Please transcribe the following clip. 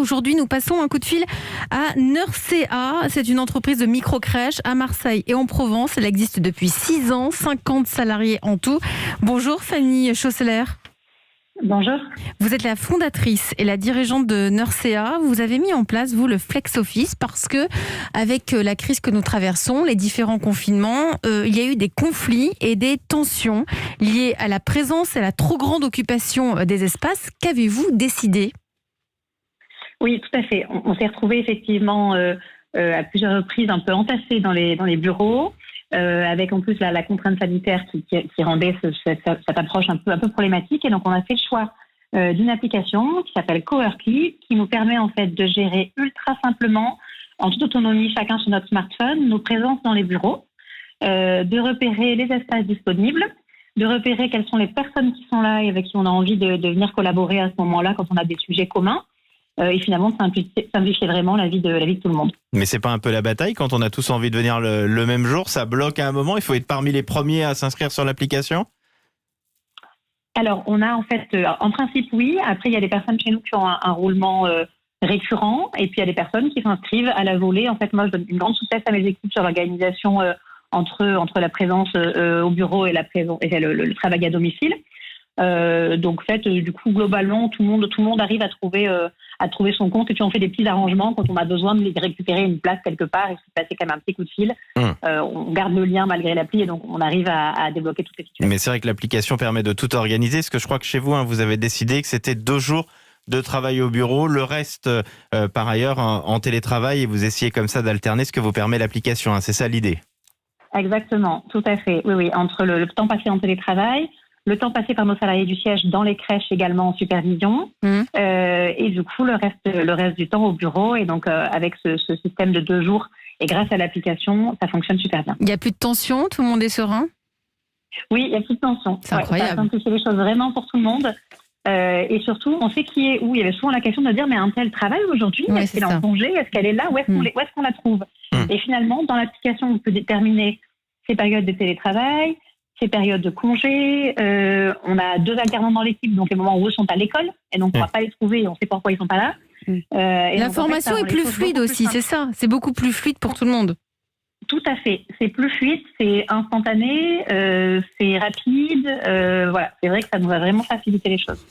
Aujourd'hui, nous passons un coup de fil à Nursea. C'est une entreprise de micro-crèche à Marseille et en Provence. Elle existe depuis 6 ans, 50 salariés en tout. Bonjour Fanny Chausseler. Bonjour. Vous êtes la fondatrice et la dirigeante de Nursea. Vous avez mis en place, vous, le Flex Office parce que, avec la crise que nous traversons, les différents confinements, il y a eu des conflits et des tensions liées à la présence et à la trop grande occupation des espaces. Qu'avez-vous décidé ? Oui, tout à fait. On s'est retrouvés effectivement à plusieurs reprises un peu entassés dans les bureaux, avec en plus la contrainte sanitaire qui rendait cette approche un peu problématique. Et donc, on a fait le choix d'une application qui s'appelle Coworky, qui nous permet en fait de gérer ultra simplement, en toute autonomie, chacun sur notre smartphone, nos présences dans les bureaux, de repérer les espaces disponibles, de repérer quelles sont les personnes qui sont là et avec qui on a envie de venir collaborer à ce moment-là quand on a des sujets communs. Et finalement, simplifier vraiment la vie de tout le monde. Mais c'est pas un peu la bataille quand on a tous envie de venir le même jour? Ça bloque à un moment? Il faut être parmi les premiers à s'inscrire sur l'application? Alors, on a en fait, en principe, oui. Après, il y a des personnes chez nous qui ont un roulement récurrent. Et puis, il y a des personnes qui s'inscrivent à la volée. En fait, moi, je donne une grande souplesse à mes équipes sur l'organisation entre la présence au bureau et le travail à domicile. Donc, en fait, du coup, globalement, tout le monde arrive à trouver son compte. Et puis, on fait des petits arrangements quand on a besoin de récupérer une place quelque part et se passer quand même un petit coup de fil. On garde le lien malgré l'appli et donc on arrive à débloquer toutes les situations. Mais c'est vrai que l'application permet de tout organiser. Parce que je crois que chez vous, vous avez décidé que c'était 2 jours de travail au bureau, le reste, par ailleurs, en télétravail. Et vous essayez comme ça d'alterner ce que vous permet l'application. C'est ça l'idée? Exactement, tout à fait. Oui, entre le temps passé en télétravail, le temps passé par nos salariés du siège dans les crèches également en supervision, et du coup le reste du temps au bureau. Et donc avec ce système de 2 jours et grâce à l'application, ça fonctionne super bien. Il n'y a plus de tension, tout le monde est serein? Oui, il n'y a plus de tension. C'est incroyable. Ça simplifie les choses vraiment pour tout le monde. Et surtout, on sait qui est où. Il y avait souvent la question de dire, mais un tel travaille aujourd'hui, est-ce qu'elle est en congé, est-ce qu'elle est là, où est-ce qu'on la trouve? Et finalement, dans l'application, on peut déterminer ses périodes de télétravail, ces périodes de congé. On a 2 alternants dans l'équipe, donc les moments où eux sont à l'école, et donc on ne va pas les trouver et on sait pourquoi ils ne sont pas là. L'information en fait, est plus fluide aussi, c'est ça? C'est beaucoup plus fluide pour tout le monde. Tout à fait. C'est plus fluide, c'est instantané, c'est rapide. Voilà, c'est vrai que ça nous a vraiment facilité les choses.